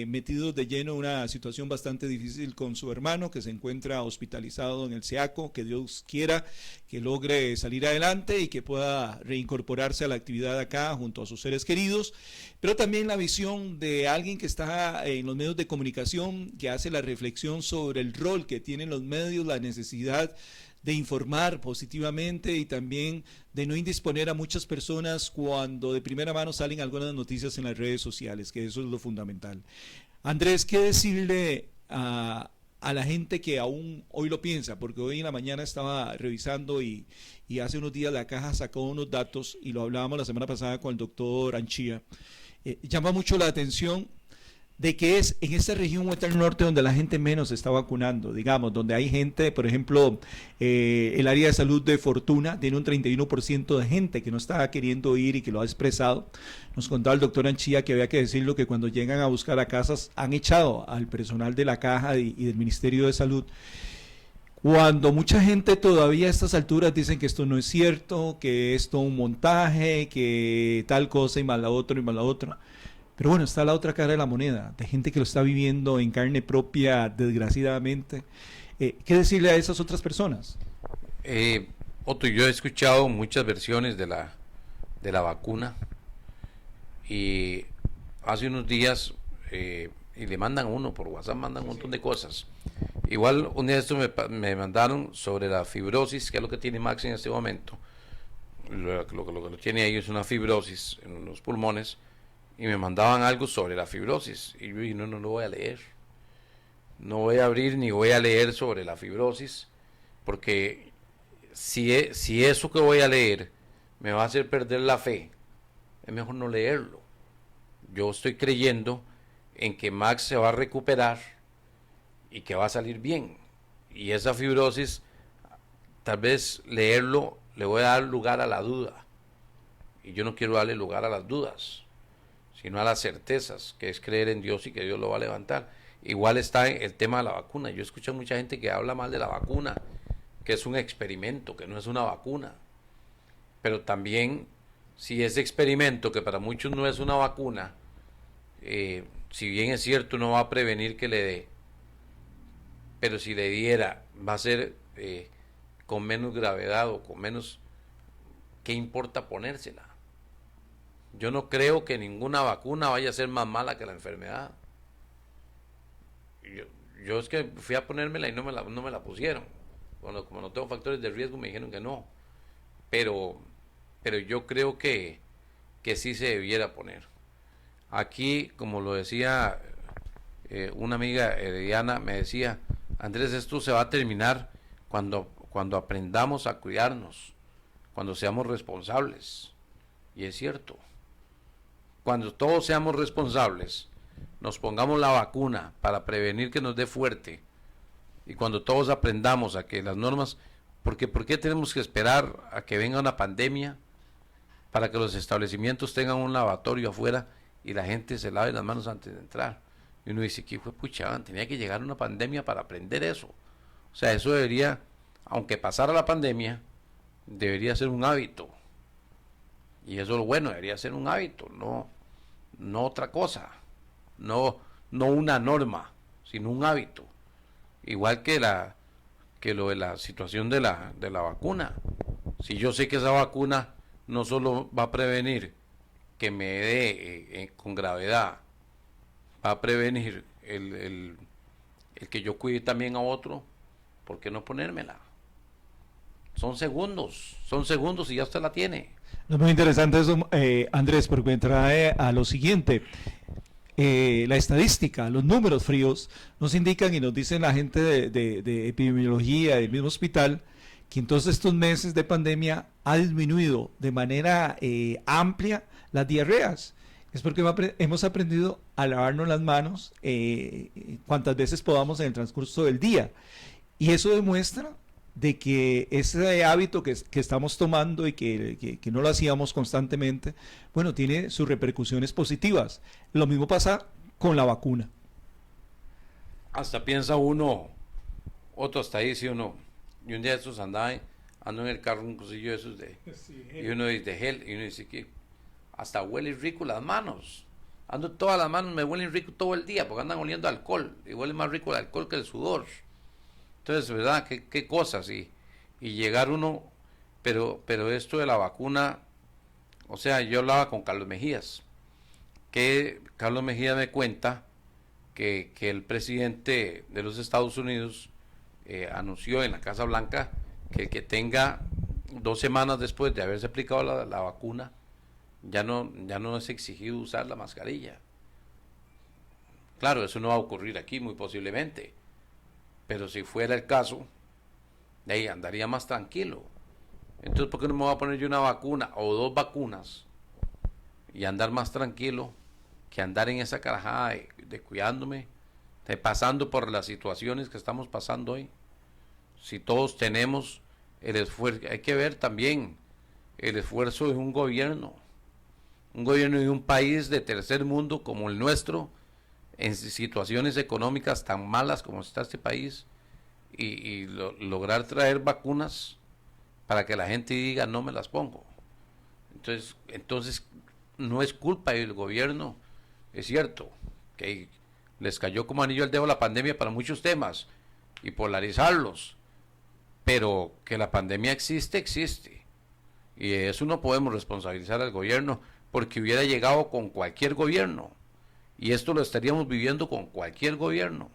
metidos de lleno en una situación bastante difícil con su hermano, que se encuentra hospitalizado en el SEACO. Que Dios quiera que logre salir adelante y que pueda reincorporarse a la actividad acá junto a sus seres queridos, pero también la visión de alguien que está en los medios de comunicación, que hace la reflexión sobre el rol que tienen los medios, la necesidad de informar positivamente y también de no indisponer a muchas personas cuando de primera mano salen algunas noticias en las redes sociales, que eso es lo fundamental. Andrés, ¿qué decirle a la gente que aún hoy lo piensa? Porque hoy en la mañana estaba revisando y hace unos días la Caja sacó unos datos, y lo hablábamos la semana pasada con el doctor Anchía. Llama mucho la atención de que es en esta región del norte donde la gente menos se está vacunando, digamos, donde hay gente, por ejemplo, el área de salud de Fortuna tiene un 31% de gente que no está queriendo ir y que lo ha expresado. Nos contaba el doctor Anchía que había que decirlo, que cuando llegan a buscar a casas han echado al personal de la Caja y del Ministerio de Salud, cuando mucha gente todavía a estas alturas dicen que esto no es cierto, que esto es un montaje, que tal cosa y más la otra y más la otra. Pero bueno, está la otra cara de la moneda, de gente que lo está viviendo en carne propia, desgraciadamente. ¿Qué decirle a esas otras personas? Otto, yo he escuchado muchas versiones de la vacuna, y hace unos días, y le mandan a uno por WhatsApp, mandan un montón de cosas. Igual un día esto me mandaron sobre la fibrosis, que es lo que tiene Max en este momento. Lo que lo tiene ahí es una fibrosis en los pulmones, y me mandaban algo sobre la fibrosis. Y yo dije, no lo voy a leer. No voy a abrir ni voy a leer sobre la fibrosis, porque si eso que voy a leer me va a hacer perder la fe, es mejor no leerlo. Yo estoy creyendo en que Max se va a recuperar y que va a salir bien. Y esa fibrosis, tal vez leerlo le voy a dar lugar a la duda. Y yo no quiero darle lugar a las dudas, sino a las certezas, que es creer en Dios y que Dios lo va a levantar. Igual está el tema de la vacuna. Yo escucho a mucha gente que habla mal de la vacuna, que es un experimento, que no es una vacuna. Pero también, si ese experimento, que para muchos no es una vacuna, si bien es cierto, no va a prevenir que le dé, pero si le diera, va a ser con menos gravedad o con menos, ¿qué importa ponérsela? Yo no creo que ninguna vacuna vaya a ser más mala que la enfermedad. Yo es que fui a ponérmela y no me la pusieron. Bueno, como no tengo factores de riesgo, me dijeron que no. Pero yo creo que sí se debiera poner. Aquí, como lo decía una amiga herediana, me decía, Andrés, esto se va a terminar cuando aprendamos a cuidarnos, cuando seamos responsables. Y es cierto. Cuando todos seamos responsables, nos pongamos la vacuna para prevenir que nos dé fuerte, y cuando todos aprendamos a que las normas, porque ¿por qué tenemos que esperar a que venga una pandemia para que los establecimientos tengan un lavatorio afuera y la gente se lave las manos antes de entrar? Y uno dice, ¿qué fue puchada? Tenía que llegar una pandemia para aprender eso. O sea, eso debería, aunque pasara la pandemia, debería ser un hábito. Y eso es lo bueno, debería ser un hábito, no otra cosa. No una norma, sino un hábito. Igual que lo de la situación de la vacuna. Si yo sé que esa vacuna no solo va a prevenir que me dé con gravedad, va a prevenir el que yo cuide también a otro, ¿por qué no ponérmela? Son segundos y ya usted la tiene. No es muy interesante eso, Andrés, porque me trae a lo siguiente. La estadística, los números fríos nos indican y nos dicen la gente de epidemiología del mismo hospital que en todos estos meses de pandemia ha disminuido de manera amplia las diarreas. Es porque hemos aprendido a lavarnos las manos cuantas veces podamos en el transcurso del día. Y eso demuestra de que ese hábito que estamos tomando y que no lo hacíamos constantemente, bueno, tiene sus repercusiones positivas. Lo mismo pasa con la vacuna. Hasta piensa uno, otro hasta ahí dice uno, y un día de esos ando en el carro un cosillo de esos y uno dice gel, y uno dice que hasta huele rico las manos. Ando todas las manos, me huelen rico todo el día, porque andan oliendo alcohol, y huele más rico el alcohol que el sudor. Entonces, ¿verdad? ¿Qué cosas? Y llegar uno, pero esto de la vacuna, o sea, yo hablaba con Carlos Mejías, que Carlos Mejías me cuenta que el presidente de los Estados Unidos anunció en la Casa Blanca que el que tenga 2 semanas después de haberse aplicado la vacuna, ya no es exigido usar la mascarilla. Claro, eso no va a ocurrir aquí muy posiblemente. Pero si fuera el caso, de ahí andaría más tranquilo. Entonces, ¿por qué no me voy a poner yo una vacuna o 2 vacunas y andar más tranquilo que andar en esa carajada de cuidándome, de pasando por las situaciones que estamos pasando hoy? Si todos tenemos el esfuerzo, hay que ver también el esfuerzo de un gobierno de un país de tercer mundo como el nuestro, en situaciones económicas tan malas como está este país, y lograr traer vacunas para que la gente diga no me las pongo. Entonces no es culpa del gobierno. Es cierto que les cayó como anillo al dedo la pandemia para muchos temas y polarizarlos, pero que la pandemia existe y de eso no podemos responsabilizar al gobierno, porque hubiera llegado con cualquier gobierno. Y esto lo estaríamos viviendo con cualquier gobierno.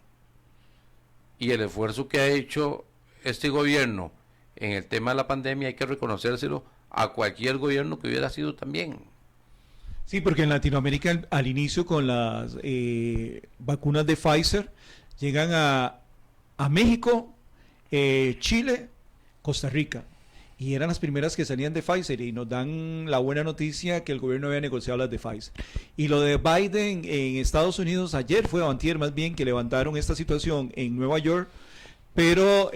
Y el esfuerzo que ha hecho este gobierno en el tema de la pandemia hay que reconocérselo a cualquier gobierno que hubiera sido también. Sí, porque en Latinoamérica al inicio con las vacunas de Pfizer llegan a México, Chile, Costa Rica. Y eran las primeras que salían de Pfizer y nos dan la buena noticia que el gobierno había negociado las de Pfizer. Y lo de Biden en Estados Unidos ayer fue, o antier más bien, que levantaron esta situación en Nueva York, pero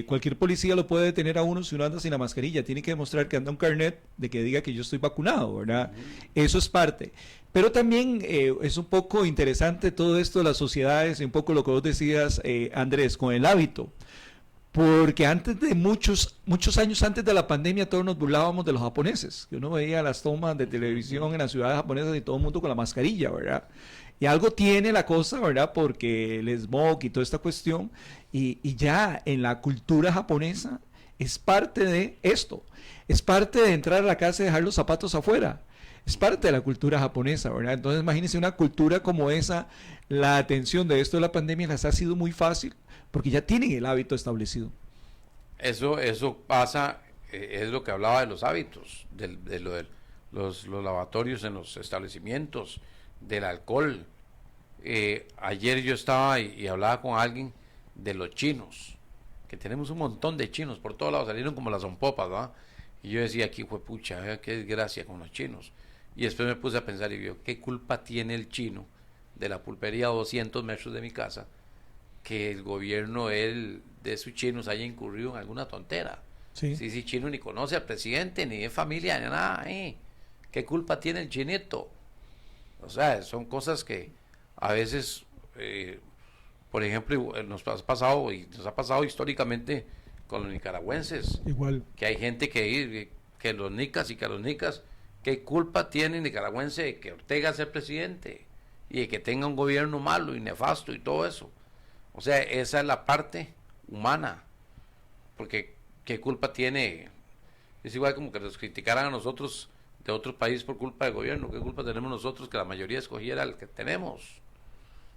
cualquier policía lo puede detener a uno si uno anda sin la mascarilla. Tiene que demostrar que anda un carnet de que diga que yo estoy vacunado, ¿verdad? Eso es parte. Pero también es un poco interesante todo esto de las sociedades y un poco lo que vos decías, Andrés, con el hábito. Porque antes de muchos años antes de la pandemia todos nos burlábamos de los japoneses, que uno veía las tomas de televisión en las ciudades japonesas y todo el mundo con la mascarilla, ¿verdad? Y algo tiene la cosa, ¿verdad? Porque el smog y toda esta cuestión, y ya en la cultura japonesa es parte de esto, es parte de entrar a la casa y dejar los zapatos afuera, es parte de la cultura japonesa, ¿verdad? Entonces imagínense una cultura como esa, la atención de esto de la pandemia les ha sido muy fácil, porque ya tienen el hábito establecido. Eso pasa, es lo que hablaba de los hábitos, de los lavatorios en los establecimientos, del alcohol. Ayer yo estaba y hablaba con alguien de los chinos, que tenemos un montón de chinos por todos lados, salieron como las zompopas, ¿verdad? Y yo decía, aquí fue pucha, qué desgracia con los chinos. Y después me puse a pensar y digo, ¿qué culpa tiene el chino de la pulpería a 200 metros de mi casa que el gobierno de sus chinos haya incurrido en alguna tontera? Sí, chino ni conoce al presidente, ni es familia, ni nada. ¿Qué culpa tiene el chinito? O sea, son cosas que a veces, por ejemplo, nos ha pasado históricamente con los nicaragüenses. Igual. Que hay gente que los nicas y que los nicas, ¿qué culpa tiene el nicaragüense de que Ortega sea presidente? Y de que tenga un gobierno malo y nefasto y todo eso. O sea, esa es la parte humana, porque ¿qué culpa tiene? Es igual como que nos criticaran a nosotros de otro país por culpa del gobierno. ¿Qué culpa tenemos nosotros que la mayoría escogiera el que tenemos?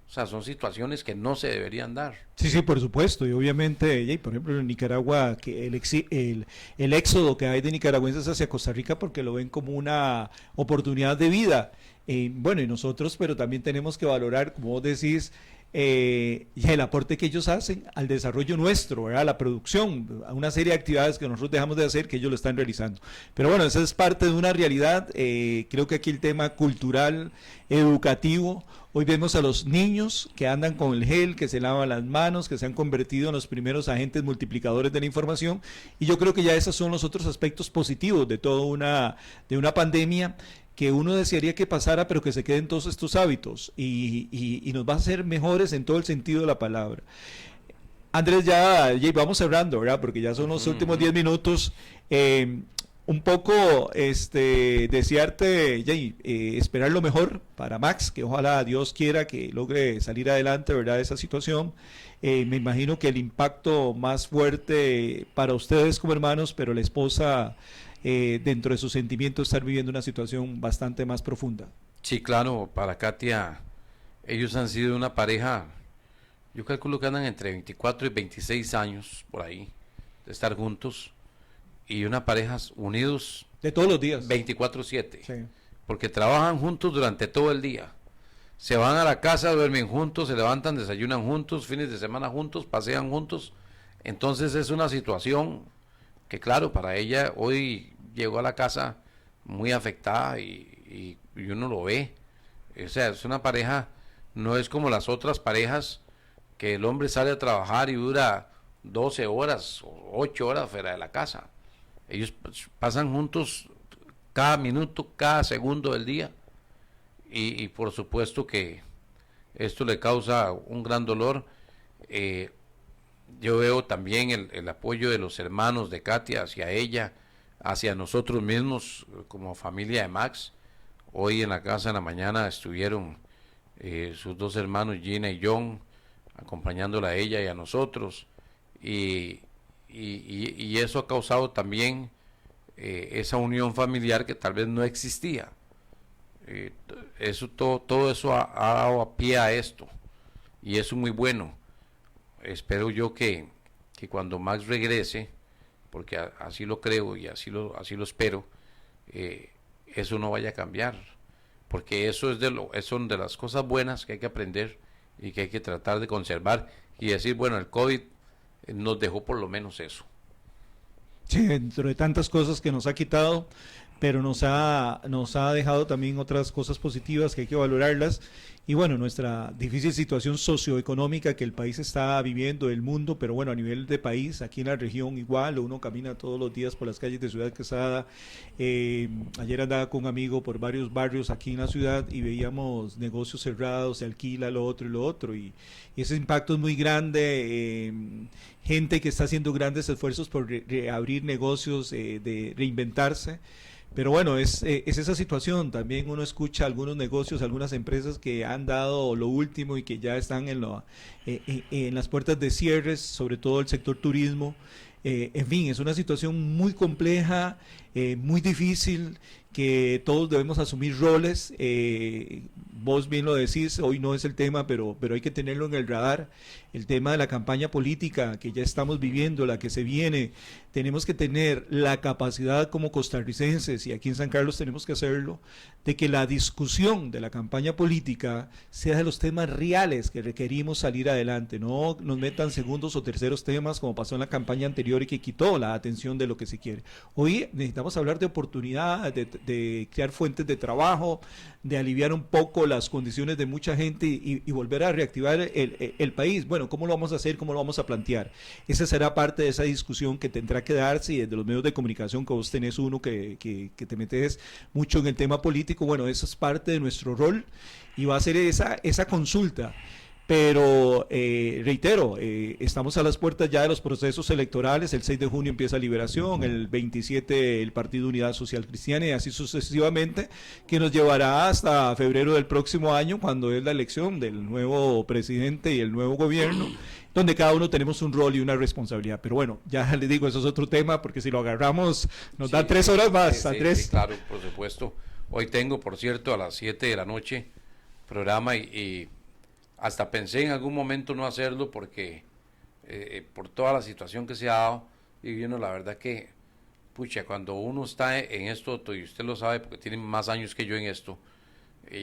O sea, son situaciones que no se deberían dar. Sí, sí, por supuesto. Y obviamente, por ejemplo, en Nicaragua, que el éxodo que hay de nicaragüenses hacia Costa Rica porque lo ven como una oportunidad de vida. Bueno, y nosotros, pero también tenemos que valorar, como vos decís, y el aporte que ellos hacen al desarrollo nuestro, ¿verdad? A la producción, a una serie de actividades que nosotros dejamos de hacer que ellos lo están realizando. Pero bueno, esa es parte de una realidad. Creo que aquí el tema cultural, educativo, hoy vemos a los niños que andan con el gel, que se lavan las manos, que se han convertido en los primeros agentes multiplicadores de la información, y yo creo que ya esos son los otros aspectos positivos de de una pandemia que uno desearía que pasara, pero que se queden todos estos hábitos y nos va a hacer mejores en todo el sentido de la palabra. Andrés, ya vamos cerrando, ¿verdad? Porque ya son los últimos 10 minutos. Un poco desearte, esperar lo mejor para Max, que ojalá Dios quiera que logre salir adelante, ¿verdad? De esa situación. Me imagino que el impacto más fuerte para ustedes como hermanos, pero la esposa, dentro de sus sentimientos, estar viviendo una situación bastante más profunda. Sí, claro, para Katia, ellos han sido una pareja, yo calculo que andan entre 24 y 26 años por ahí, de estar juntos, y una pareja unidos de todos los días, 24/7, sí. Porque trabajan juntos durante todo el día, se van a la casa, duermen juntos, se levantan, desayunan juntos, fines de semana juntos, pasean juntos. Entonces es una situación que, claro, para ella hoy llegó a la casa muy afectada y uno lo ve. O sea, es una pareja, no es como las otras parejas que el hombre sale a trabajar y dura 12 horas o 8 horas fuera de la casa. Ellos pasan juntos cada minuto, cada segundo del día, y por supuesto que esto le causa un gran dolor. Yo veo también el apoyo de los hermanos de Katia hacia ella, hacia nosotros mismos como familia de Max. Hoy en la casa en la mañana estuvieron sus dos hermanos Gina y John acompañándola a ella y a nosotros, y eso ha causado también esa unión familiar que tal vez no existía. Todo eso ha dado a pie a esto, y eso es muy bueno. Espero yo que cuando Max regrese, porque así lo creo y así lo espero, eso no vaya a cambiar. porque eso son de las cosas buenas que hay que aprender y que hay que tratar de conservar y decir, bueno, el COVID nos dejó por lo menos eso. Sí, dentro de tantas cosas que nos ha quitado, pero nos ha dejado también otras cosas positivas que hay que valorarlas. Y bueno, nuestra difícil situación socioeconómica que el país está viviendo, el mundo, pero bueno, a nivel de país, aquí en la región igual, uno camina todos los días por las calles de Ciudad Quesada. Ayer andaba con un amigo por varios barrios aquí en la ciudad y veíamos negocios cerrados, se alquila lo otro y lo otro. Y ese impacto es muy grande. Gente que está haciendo grandes esfuerzos por reabrir negocios, de reinventarse. Pero bueno, es esa situación. También uno escucha algunos negocios, algunas empresas que han dado lo último y que ya están en las puertas de cierres, sobre todo el sector turismo. En fin, es una situación muy compleja, muy difícil, que todos debemos asumir roles. Vos bien lo decís, hoy no es el tema, pero hay que tenerlo en el radar. El tema de la campaña política que ya estamos viviendo, la que se viene, tenemos que tener la capacidad como costarricenses, y aquí en San Carlos tenemos que hacerlo, de que la discusión de la campaña política sea de los temas reales que requerimos salir adelante. No nos metan segundos o terceros temas como pasó en la campaña anterior y que quitó la atención de lo que se quiere. Hoy necesitamos hablar de oportunidades, de crear fuentes de trabajo, de aliviar un poco las condiciones de mucha gente y volver a reactivar el país. Bueno, ¿cómo lo vamos a hacer? ¿Cómo lo vamos a plantear? Esa será parte de esa discusión que tendrá que darse, y desde los medios de comunicación, que vos tenés uno que te metes mucho en el tema político. Bueno, eso es parte de nuestro rol y va a ser esa consulta. Pero reitero, estamos a las puertas ya de los procesos electorales. El 6 de junio empieza Liberación, el 27 el Partido Unidad Social Cristiana, y así sucesivamente, que nos llevará hasta febrero del próximo año, cuando es la elección del nuevo presidente y el nuevo gobierno, donde cada uno tenemos un rol y una responsabilidad. Pero bueno, ya les digo, eso es otro tema, porque si lo agarramos nos da 3 horas más. Sí, claro, por supuesto. Hoy tengo, por cierto, a las 7 de la noche programa y hasta pensé en algún momento no hacerlo porque por toda la situación que se ha dado, y viendo la verdad que, pucha, cuando uno está en esto, y usted lo sabe porque tiene más años que yo en esto,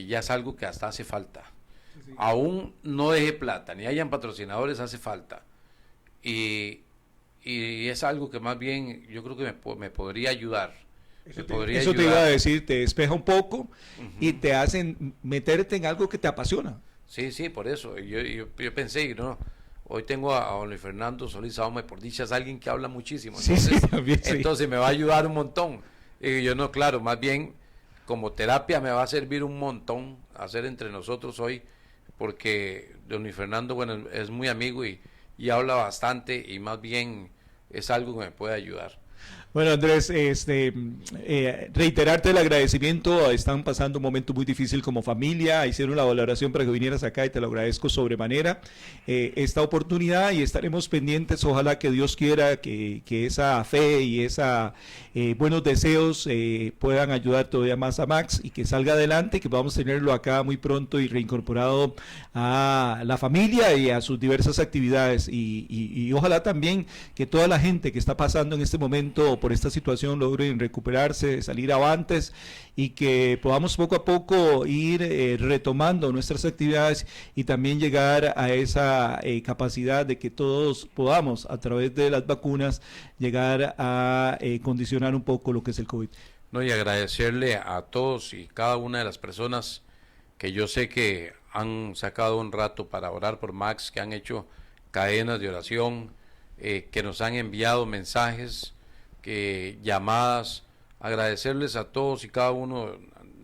ya es algo que hasta hace falta. Sí. Aún no deje plata, ni hayan patrocinadores, hace falta. Y es algo que más bien yo creo que me podría ayudar. Eso te iba a decir, te despeja un poco y te hacen meterte en algo que te apasiona. Sí, por eso. Yo pensé, ¿no? Hoy tengo a don Luis Fernando Solís Ahumada, por dicha es alguien que habla muchísimo. Entonces, también, entonces me va a ayudar un montón. Y yo no, claro, más bien como terapia me va a servir un montón hacer entre nosotros hoy, porque don Luis Fernando, bueno, es muy amigo y habla bastante, y más bien es algo que me puede ayudar. Bueno, Andrés, reiterarte el agradecimiento. Están pasando un momento muy difícil como familia. Hicieron la valoración para que vinieras acá y te lo agradezco sobremanera esta oportunidad, y estaremos pendientes. Ojalá que Dios quiera que esa fe y esa buenos deseos puedan ayudar todavía más a Max y que salga adelante, que podamos tenerlo acá muy pronto y reincorporado a la familia y a sus diversas actividades. Y ojalá también que toda la gente que está pasando en este momento por esta situación logren recuperarse, salir avantes, y que podamos poco a poco ir retomando nuestras actividades y también llegar a esa capacidad de que todos podamos, a través de las vacunas, llegar a condicionar un poco lo que es el COVID. No, y agradecerle a todos y cada una de las personas que yo sé que han sacado un rato para orar por Max, que han hecho cadenas de oración, que nos han enviado mensajes, llamadas. Agradecerles a todos y cada uno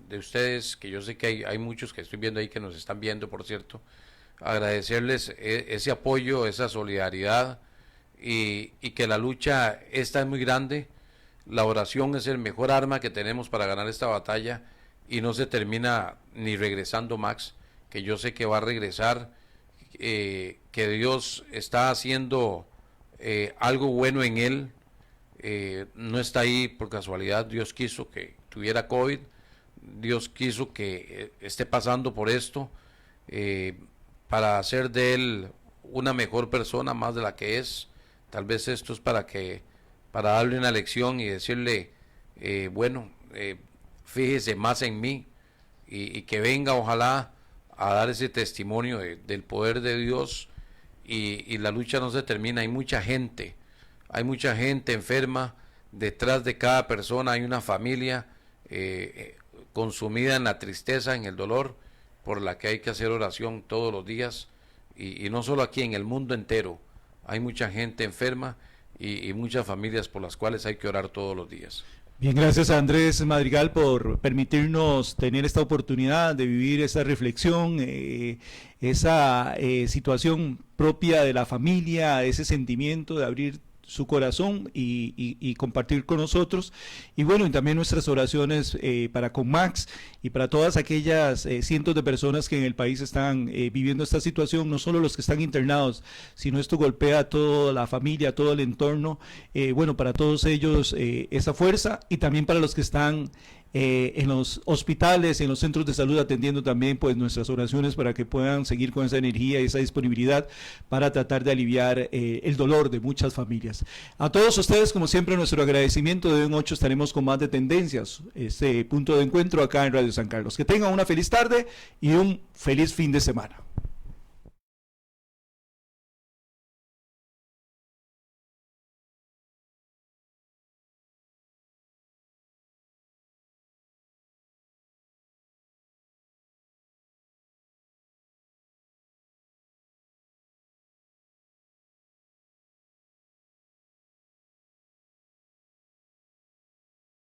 de ustedes, que yo sé que hay muchos que estoy viendo ahí que nos están viendo, por cierto. Agradecerles ese apoyo, esa solidaridad, y que la lucha esta es muy grande. La oración es el mejor arma que tenemos para ganar esta batalla, y no se termina ni regresando Max, que yo sé que va a regresar, que Dios está haciendo algo bueno en él. No está ahí por casualidad. Dios quiso que tuviera COVID, Dios quiso que esté pasando por esto, para hacer de él una mejor persona, más de la que es. Tal vez esto es para darle una lección y decirle, fíjese más en mí y que venga ojalá a dar ese testimonio del poder de Dios, y la lucha no se termina. Hay mucha gente enferma, detrás de cada persona hay una familia consumida en la tristeza, en el dolor, por la que hay que hacer oración todos los días, y no solo aquí, en el mundo entero hay mucha gente enferma y muchas familias por las cuales hay que orar todos los días. Bien, gracias a Andrés Madrigal por permitirnos tener esta oportunidad de vivir esa reflexión, esa situación propia de la familia, ese sentimiento de abrir su corazón y compartir con nosotros. Y bueno, y también nuestras oraciones para CONMAX y para todas aquellas cientos de personas que en el país están viviendo esta situación, no solo los que están internados, sino esto golpea a toda la familia, a todo el entorno. Bueno, para todos ellos esa fuerza, y también para los que están en los hospitales, en los centros de salud atendiendo también, pues nuestras oraciones para que puedan seguir con esa energía y esa disponibilidad para tratar de aliviar el dolor de muchas familias. A todos ustedes, como siempre, nuestro agradecimiento. De hoy en 8 estaremos con más de Tendencias, este punto de encuentro acá en Radio San Carlos. Que tengan una feliz tarde y un feliz fin de semana.